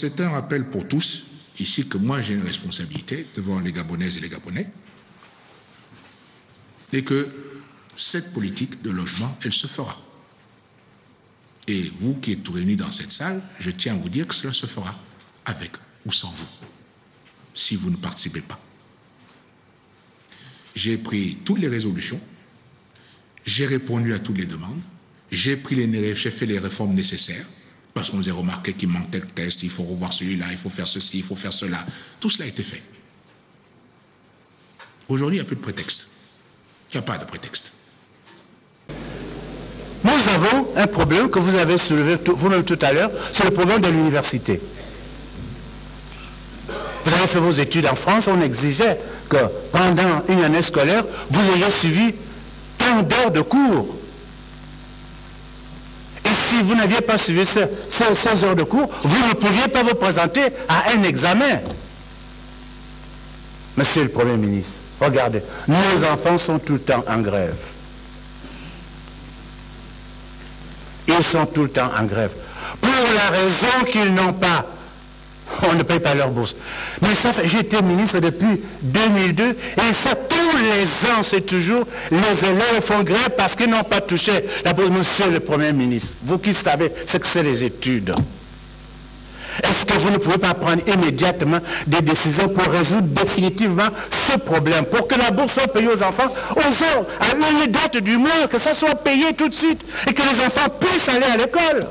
C'est un rappel pour tous, ici, que moi j'ai une responsabilité devant les Gabonaises et les Gabonais, et que cette politique de logement, elle se fera. Et vous qui êtes tous réunis dans cette salle, je tiens à vous dire que cela se fera, avec ou sans vous, si vous ne participez pas. J'ai pris toutes les résolutions, j'ai répondu à toutes les demandes, j'ai fait les réformes nécessaires, parce qu'on nous a remarqué qu'il manque tel test, il faut revoir celui-là, il faut faire ceci, il faut faire cela. Tout cela a été fait. Aujourd'hui, il n'y a plus de prétexte. Il n'y a pas de prétexte. Nous avons un problème que vous avez soulevé vous-même tout à l'heure, c'est le problème de l'université. Vous avez fait vos études en France, on exigeait que pendant une année scolaire, vous ayez suivi tant d'heures de cours. Si vous n'aviez pas suivi ces heures de cours, vous ne pouviez pas vous présenter à un examen. Monsieur le Premier ministre, regardez, nos enfants sont tout le temps en grève. Ils sont tout le temps en grève. Pour la raison qu'ils n'ont pas. On ne paye pas leur bourse. Mais ça, j'ai été ministre depuis 2002 et ça, tous les ans, c'est toujours les élèves font grève parce qu'ils n'ont pas touché la bourse. Monsieur le Premier ministre, vous qui savez ce que c'est les études, est-ce que vous ne pouvez pas prendre immédiatement des décisions pour résoudre définitivement ce problème, pour que la bourse soit payée aux enfants, à une date du mois, que ça soit payé tout de suite et que les enfants puissent aller à l'école?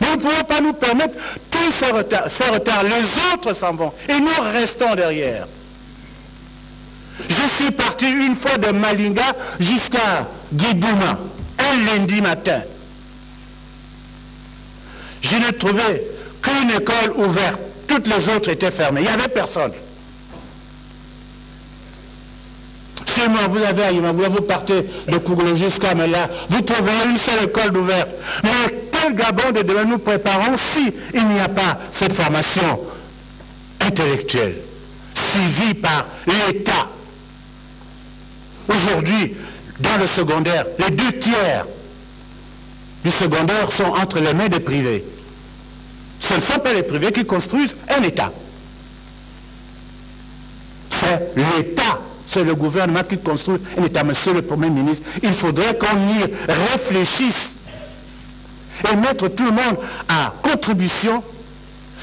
Nous ne pouvons pas nous permettre tous ces retards. Les autres s'en vont et nous restons derrière. Je suis parti une fois de Malinga jusqu'à Guidouma, un lundi matin. Je n'ai trouvé qu'une école ouverte. Toutes les autres étaient fermées. Il n'y avait personne. Chez moi, vous avez Aïma, vous partez de Kougoulou jusqu'à Mela, vous trouverez une seule école ouverte. Mais quel Gabon de demain nous préparons si il n'y a pas cette formation intellectuelle suivie par l'État? Aujourd'hui, dans le secondaire, les 2/3 du secondaire sont entre les mains des privés. Ce ne sont pas les privés qui construisent un État. C'est l'État, c'est le gouvernement qui construit un État. Monsieur le Premier ministre, il faudrait qu'on y réfléchisse et mettre tout le monde à contribution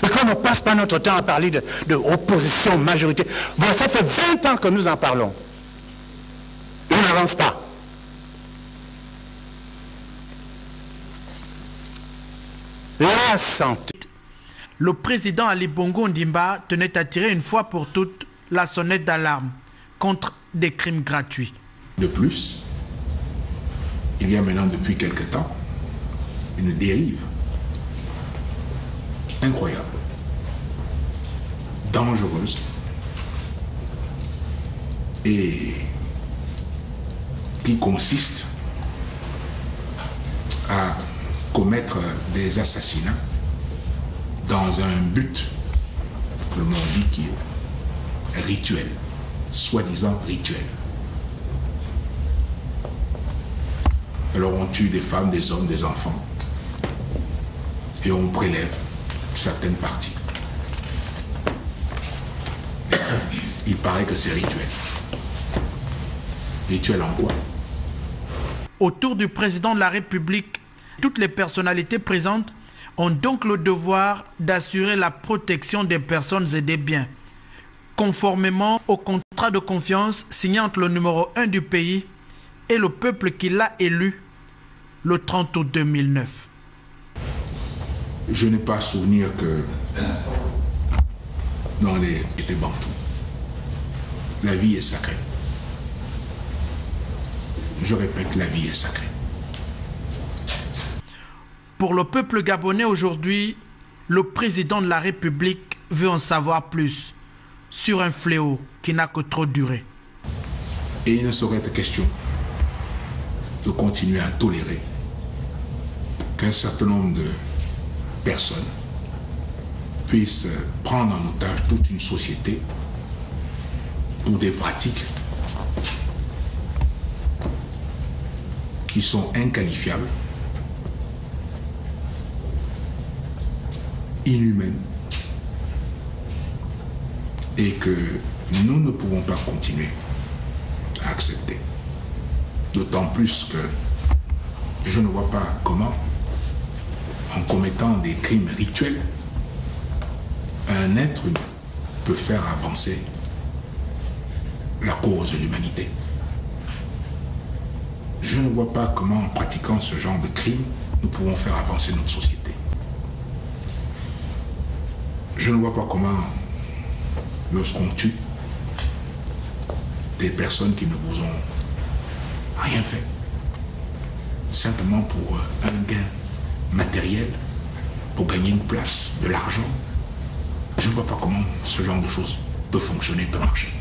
et qu'on ne passe pas notre temps à parler de opposition, majorité. Voilà, ça fait 20 ans que nous en parlons. On n'avance pas. La santé. Le président Ali Bongo Ondimba tenait à tirer une fois pour toutes la sonnette d'alarme contre des crimes gratuits. De plus, il y a maintenant depuis quelque temps une dérive incroyable, dangereuse et qui consiste à commettre des assassinats dans un but, le monde dit, qui est rituel, soi-disant rituel. Alors on tue des femmes, des hommes, des enfants et on prélève certaines parties. Il paraît que c'est rituel. Rituel en quoi? Autour du président de la République, toutes les personnalités présentes ont donc le devoir d'assurer la protection des personnes et des biens, conformément au contrat de confiance signé entre le numéro 1 du pays et le peuple qui l'a élu le 30 août 2009. Je n'ai pas souvenir que dans les Bantous, la vie est sacrée. Je répète, la vie est sacrée. Pour le peuple gabonais aujourd'hui, le président de la République veut en savoir plus sur un fléau qui n'a que trop duré. Et il ne saurait être question de continuer à tolérer qu'un certain nombre de personnes puissent prendre en otage toute une société pour des pratiques qui sont inqualifiables inhumaine et que nous ne pouvons pas continuer à accepter. D'autant plus que je ne vois pas comment, en commettant des crimes rituels, un être humain peut faire avancer la cause de l'humanité. Je ne vois pas comment, en pratiquant ce genre de crime, nous pouvons faire avancer notre société. Je ne vois pas comment, lorsqu'on tue des personnes qui ne vous ont rien fait, simplement pour un gain matériel, pour gagner une place, de l'argent, je ne vois pas comment ce genre de choses peut fonctionner, peut marcher.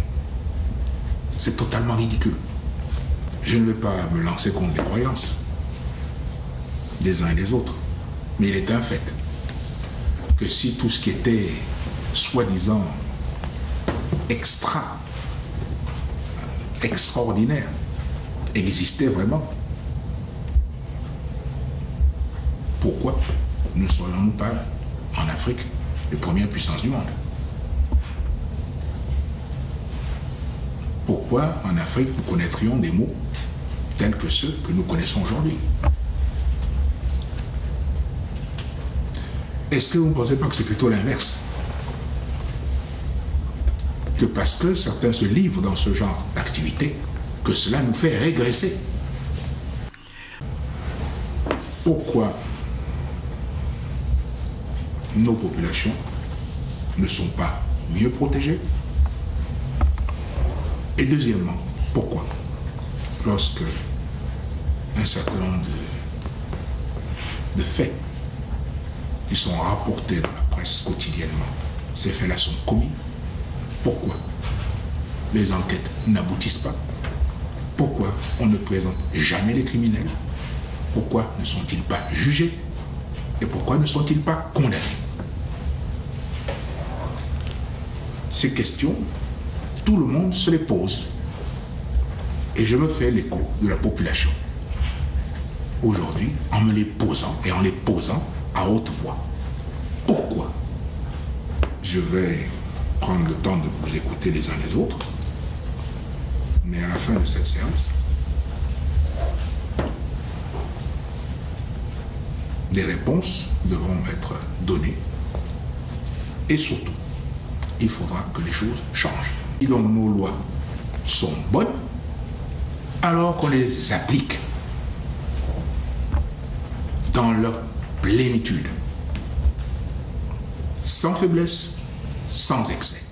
C'est totalement ridicule. Je ne vais pas me lancer contre les croyances des uns et des autres, mais il est un fait que si tout ce qui était soi-disant extraordinaire existait vraiment, pourquoi ne serions-nous pas en Afrique les premières puissances du monde? Pourquoi en Afrique nous connaîtrions des mots tels que ceux que nous connaissons aujourd'hui? Est-ce que vous ne pensez pas que c'est plutôt l'inverse? Que parce que certains se livrent dans ce genre d'activité, que cela nous fait régresser? Pourquoi nos populations ne sont pas mieux protégées? Et deuxièmement, pourquoi, lorsque un certain nombre de faits qui sont rapportés dans la presse quotidiennement, ces faits-là sont commis, pourquoi les enquêtes n'aboutissent pas? Pourquoi on ne présente jamais les criminels? Pourquoi ne sont-ils pas jugés? Et pourquoi ne sont-ils pas condamnés? Ces questions, tout le monde se les pose. Et je me fais l'écho de la population aujourd'hui en me les posant et en les posant à haute voix. Pourquoi? Je vais prendre le temps de vous écouter les uns les autres, mais à la fin de cette séance, des réponses devront être données et surtout, il faudra que les choses changent. Si donc nos lois sont bonnes, alors qu'on les applique dans leur plénitude, sans faiblesse, sans excès.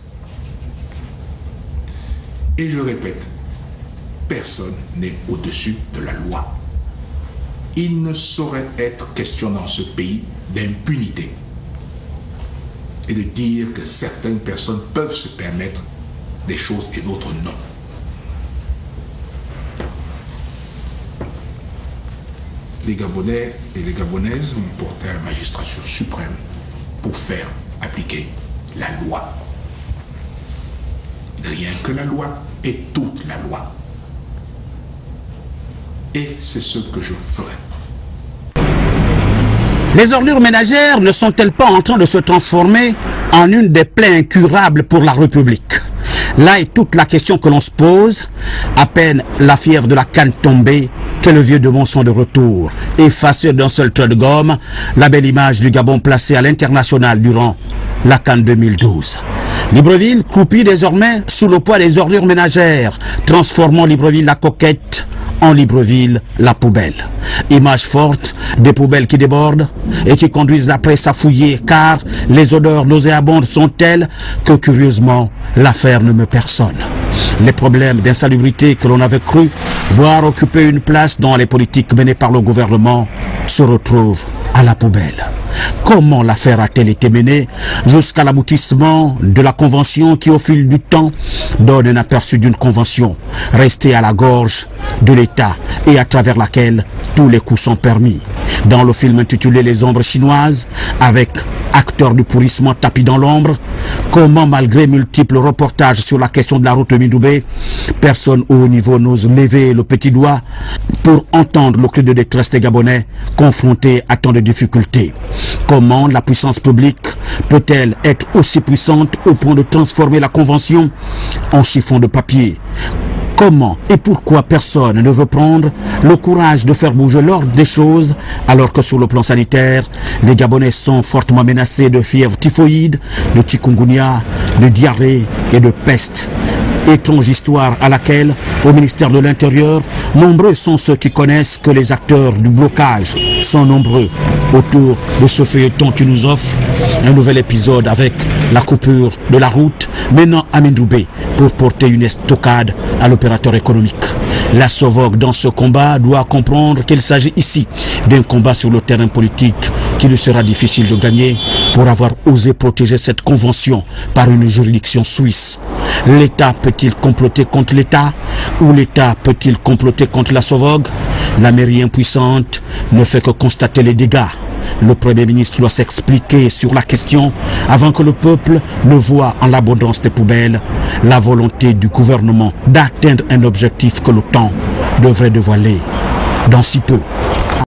Et je répète, personne n'est au-dessus de la loi. Il ne saurait être question dans ce pays d'impunité et de dire que certaines personnes peuvent se permettre des choses et d'autres non. Les Gabonais et les Gabonaises ont porté à la magistrature suprême pour faire appliquer la loi. Rien que la loi et toute la loi. Et c'est ce que je ferai. Les ordures ménagères ne sont-elles pas en train de se transformer en une des plaies incurables pour la République? Là est toute la question que l'on se pose. À peine la fièvre de la canne tombée, que le vieux de Monson de retour, effacé d'un seul trait de gomme, la belle image du Gabon placée à l'international durant la CAN 2012. Libreville croupit désormais sous le poids des ordures ménagères, transformant Libreville la coquette en Libreville la poubelle. Image forte des poubelles qui débordent et qui conduisent la presse à fouiller, car les odeurs nauséabondes sont telles que curieusement l'affaire ne me personne. Les problèmes d'insalubrité que l'on avait cru voir occuper une place dans les politiques menées par le gouvernement se retrouvent à la poubelle. Comment l'affaire a-t-elle été menée jusqu'à l'aboutissement de la convention qui, au fil du temps, donne un aperçu d'une convention restée à la gorge de l'État et à travers laquelle tous les coups sont permis? Dans le film intitulé Les ombres chinoises, avec acteurs du pourrissement tapis dans l'ombre, comment, malgré multiples reportages sur la question de la route Mindoubé, personne au haut niveau n'ose lever le petit doigt pour entendre le cri de détresse des Gabonais confrontés à tant de difficultés. Comment la puissance publique peut-elle être aussi puissante au point de transformer la Convention en chiffon de papier? Comment et pourquoi personne ne veut prendre le courage de faire bouger l'ordre des choses alors que sur le plan sanitaire, les Gabonais sont fortement menacés de fièvre typhoïde, de chikungunya, de diarrhée et de peste? Étrange histoire à laquelle, au ministère de l'Intérieur, nombreux sont ceux qui connaissent que les acteurs du blocage sont nombreux autour de ce feuilleton qui nous offre un nouvel épisode avec la coupure de la route menant à Mindoubé pour porter une estocade à l'opérateur économique. La SOVOG dans ce combat doit comprendre qu'il s'agit ici d'un combat sur le terrain politique qu'il lui sera difficile de gagner pour avoir osé protéger cette convention par une juridiction suisse. L'État peut-il comploter contre l'État ou l'État peut-il comploter contre la SOVOG? La mairie impuissante ne fait que constater les dégâts. Le Premier ministre doit s'expliquer sur la question avant que le peuple ne voie en l'abondance des poubelles la volonté du gouvernement d'atteindre un objectif que le temps devrait dévoiler dans si peu.